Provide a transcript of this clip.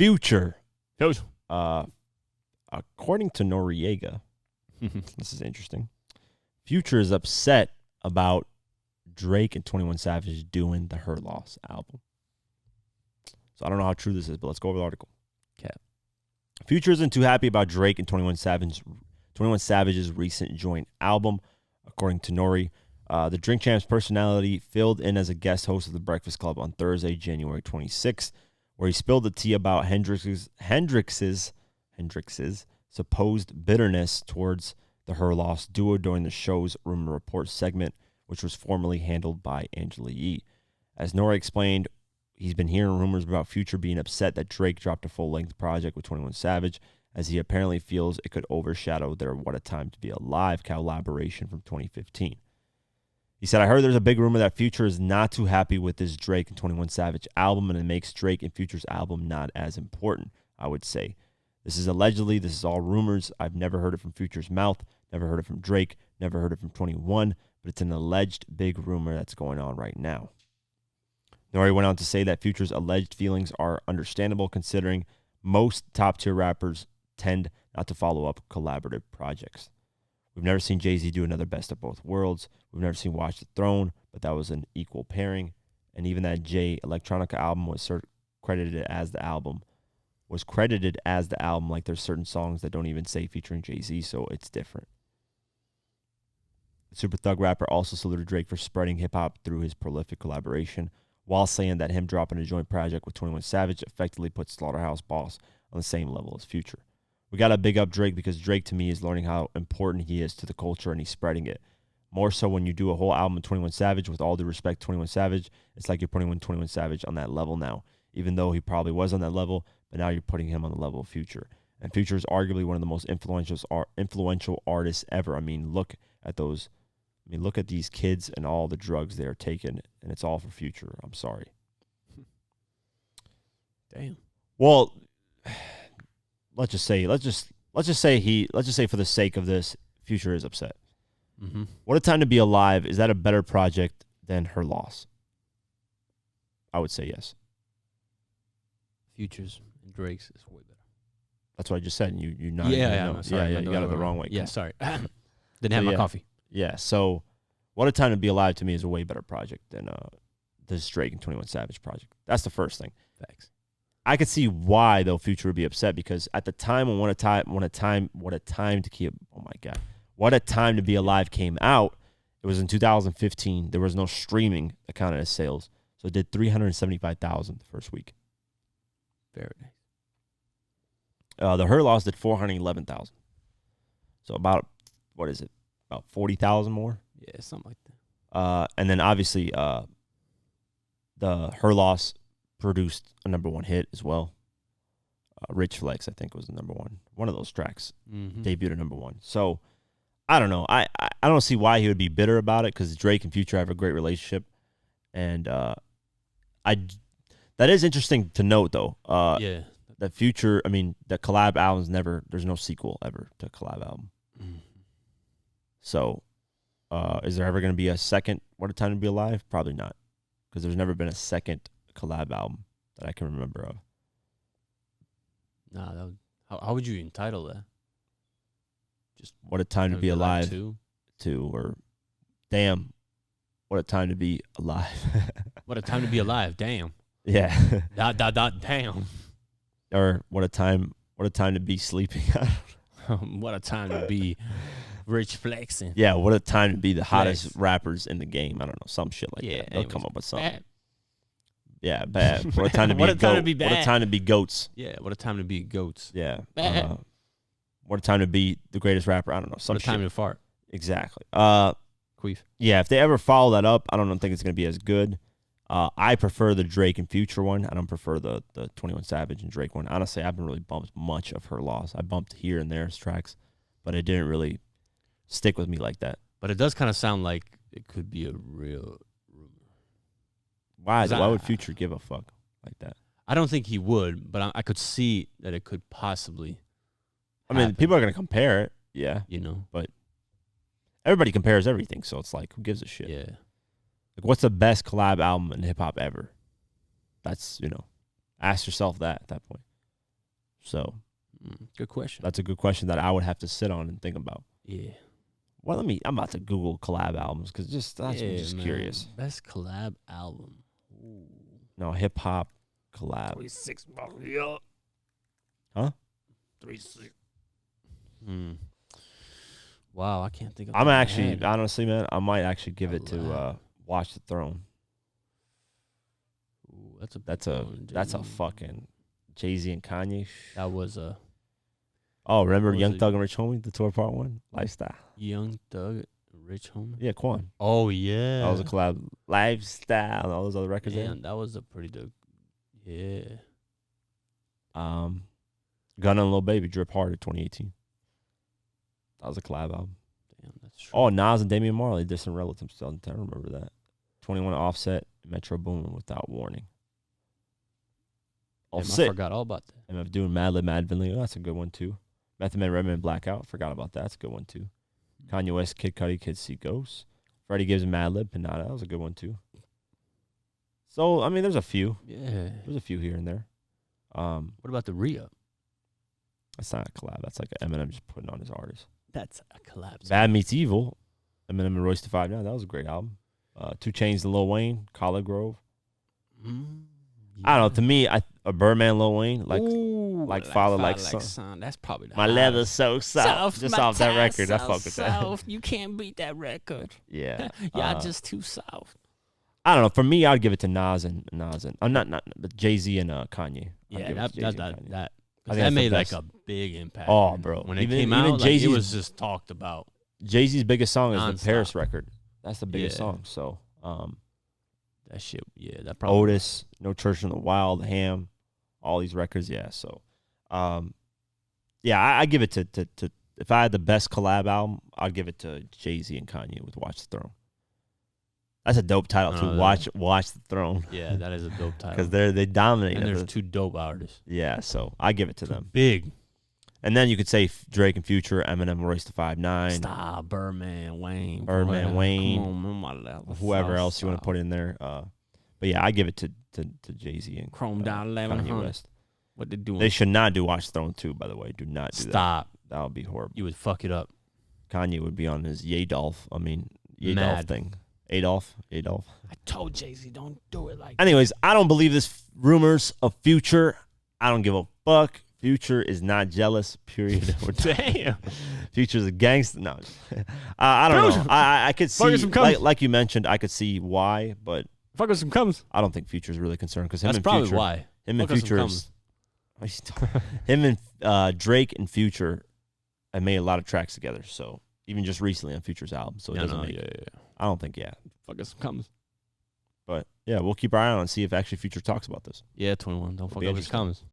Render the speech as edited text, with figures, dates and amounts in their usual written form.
Future. According to Noriega, this is interesting. Future is upset about Drake and 21 Savage doing the Her Loss album. So I don't know how true this is, but let's go over the article. Okay. Future isn't too happy about Drake and 21 Savage's recent joint album, according to Nori. The Drink Champs personality filled in as a guest host of The Breakfast Club on Thursday, January 26th, where he spilled the tea about Hendrix's supposed bitterness towards the Her Loss duo during the show's Rumor Report segment, which was formerly handled by Angela Yee. As Nori explained, he's been hearing rumors about Future being upset that Drake dropped a full-length project with 21 Savage, as he apparently feels it could overshadow their What a Time to Be Alive collaboration from 2015. He said, I heard there's a big rumor that Future is not too happy with this Drake and 21 Savage album, and it makes Drake and Future's album not as important, I would say. This is all rumors. I've never heard it from Future's mouth, never heard it from Drake, never heard it from 21, but it's an alleged big rumor that's going on right now. Nori went on to say that Future's alleged feelings are understandable considering most top-tier rappers tend not to follow up collaborative projects. We've never seen Jay-Z do another Best of Both Worlds. We've never seen Watch the Throne, but that was an equal pairing. And even that Jay Electronica album was credited as the album. Like there's certain songs that don't even say featuring Jay-Z, so it's different. The Super Thug rapper also saluted Drake for spreading hip-hop through his prolific collaboration, while saying that him dropping a joint project with 21 Savage effectively puts Slaughterhouse Boss on the same level as Future. We got to big up Drake because Drake, to me, is learning how important he is to the culture and he's spreading it. More so when you do a whole album with 21 Savage, with all due respect, 21 Savage, it's like you're putting 21 Savage on that level now, even though he probably was on that level, but now you're putting him on the level of Future. And Future is arguably one of the most influential artists ever. I mean, look at these kids and all the drugs they are taking, and it's all for Future. I'm sorry. Damn. Well, let's just say for the sake of this, Future is upset. Mm-hmm. What a Time to Be Alive, is that a better project than Her Loss? I would say yes. Future's and Drake's is way better. That's what I just said. And you not sorry, you got it the wrong way. Yeah, sorry. Didn't have my coffee. Yeah, so What a Time to Be Alive to me is a way better project than this Drake and 21 Savage project. That's the first thing. Thanks. I could see why though Future would be upset, because at the time when What a Time to Be Alive came out, it was in 2015. There was no streaming that counted as sales, so it did 375,000 the first week. Very nice. The Her Loss did 411,000. So about about 40,000 more. Yeah, something like that. And then obviously the Her Loss produced a #1 hit as well. Rich Flex, I think, was the #1. One of those tracks debuted at #1. So I don't know. I don't see why he would be bitter about it, because Drake and Future have a great relationship, and that is interesting to note though. Yeah. That Future, the collab albums there's no sequel ever to a collab album. So, is there ever going to be a second What a Time to Be Alive? Probably not, because there's never been a second collab album that I can remember of. Nah, how would you entitle that? Just What a Time to Be Alive 2, or Damn, What a Time to Be Alive. What a Time to Be Alive, damn. Yeah. Damn. Or What a Time to Be Sleeping. What a time to be rich flexing. Yeah, what a time to be the hottest rappers in the game. I don't know, some shit like that. They'll anyways, come up with something. bad. Yeah, bad. What a time to be What a time to be What a bad. time to be goats. Yeah, what a time to be goats. Yeah. Bad. What a time to be the greatest rapper. I don't know. Some What a time shit. to fart. Exactly. Queef. Yeah, if they ever follow that up, I don't think it's going to be as good. I prefer the Drake and Future one. I don't prefer the 21 Savage and Drake one. Honestly, I haven't really bumped much of Her Loss. I bumped here and there's tracks, but it didn't really stick with me like that. But it does kind of sound like it could be a real rumor. Why would Future give a fuck like that? I don't think he would, but I could see that it could possibly happen, people are going to compare it. Yeah. But everybody compares everything, so it's like, who gives a shit? Yeah. Like, what's the best collab album in hip-hop ever? That's, ask yourself that at that point. So Good question. that's a good question that I would have to sit on and think about. Yeah. Well, I'm about to Google collab albums because I'm just man. curious. Best collab album. Ooh. No, hip hop collab. 36 yeah. Huh? 36. Wow, I can't think of. I'm actually, honestly, man, I might actually give it to Collab. Watch the Throne. Ooh, that's a That's a fucking Jay-Z and Kanye. That was a Oh, remember What was Young it? Thug and Rich Homie, the tour part 1? Lifestyle. Young Thug, Rich Homie. Yeah, Quan. Oh yeah, That was a collab. Lifestyle and all those other records. Damn, that was a pretty dope. Yeah. Gunna and Lil Baby, Drip Harder, 2018. That was a collab album. Damn, that's true. Oh, Nas and Damian Marley, Distant Relatives, 2010. I remember that. 21 Offset, Metro Boomin, Without Warning. Damn, I Offset. forgot all about that. MF Doing Madlib, Mad Vinley. That's a good one, too. Method Man, Redman, Blackout. Forgot about that. That's a good one, too. Kanye West, Kid Cudi, Kids See Ghosts. Freddie Gibbs and Madlib, Pinata. That was a good one, too. So, I mean, there's a few. Yeah. There's a few here and there. What about the re-up? That's not a collab. That's like Eminem just putting on his artist. That's a collab. Bad Meets Evil, Eminem and Royce da 5 9. That was a great album. 2 Chainz and Lil Wayne, Collard Grove. I don't know. To me, a Birdman, Lil Wayne, like Father, like Son. That's probably the My leather's so soft. Just off that record, I fuck with that. You can't beat that record. Yeah. Y'all just too soft. I don't know. For me, I'd give it to Nas and not Jay-Z and Kanye. Yeah, that I think that that's made the like best. a big impact. Oh, man. bro. When it Even came out, like, it Jay-Z's was just talked about. Jay-Z's biggest song is the Nonstop. Paris record. That's the biggest Yeah. song. So, That shit, yeah, that probably. Otis, No Church in the Wild, Ham, all these records, yeah. So, yeah, I give it to if I had the best collab album, I'd give it to Jay-Z and Kanye with Watch the Throne. That's a dope title too. Watch the Throne. Yeah, that is a dope title. Because they dominate. And there's 2 dope artists. Yeah, so I give it to them. Big. And then you could say Drake and Future, Eminem, Royce da 5 9. Stop, Birdman, Wayne. Birdman, Wayne. Come on, man, my level. Whoever else you want to put in there. But yeah, I give it to Jay-Z and Chrome down Kanye 1100. West. What they doing? They should not do Watch the Throne 2, by the way. Do not do that. Stop. That would be horrible. You would fuck it up. Kanye would be on his Yadolf Mad. thing. Adolf. I told Jay-Z, don't do it like Anyways, I don't believe this rumors of Future. I don't give a fuck. Future is not jealous, period. Damn. Future's a gangster. No. I don't know. I could see, like you mentioned, I could see why, but Fuck with some comes. I don't think Future's really concerned because him That's and probably Future, why. him and Fuck with some Future is, him and Drake and Future have made a lot of tracks together. So even just recently on Future's album, so it doesn't make. Yeah. I don't think Fuck with some comes. but yeah, we'll keep our eye on it and see if actually Future talks about this. Yeah, 21. Don't fuck be up his interesting. comes.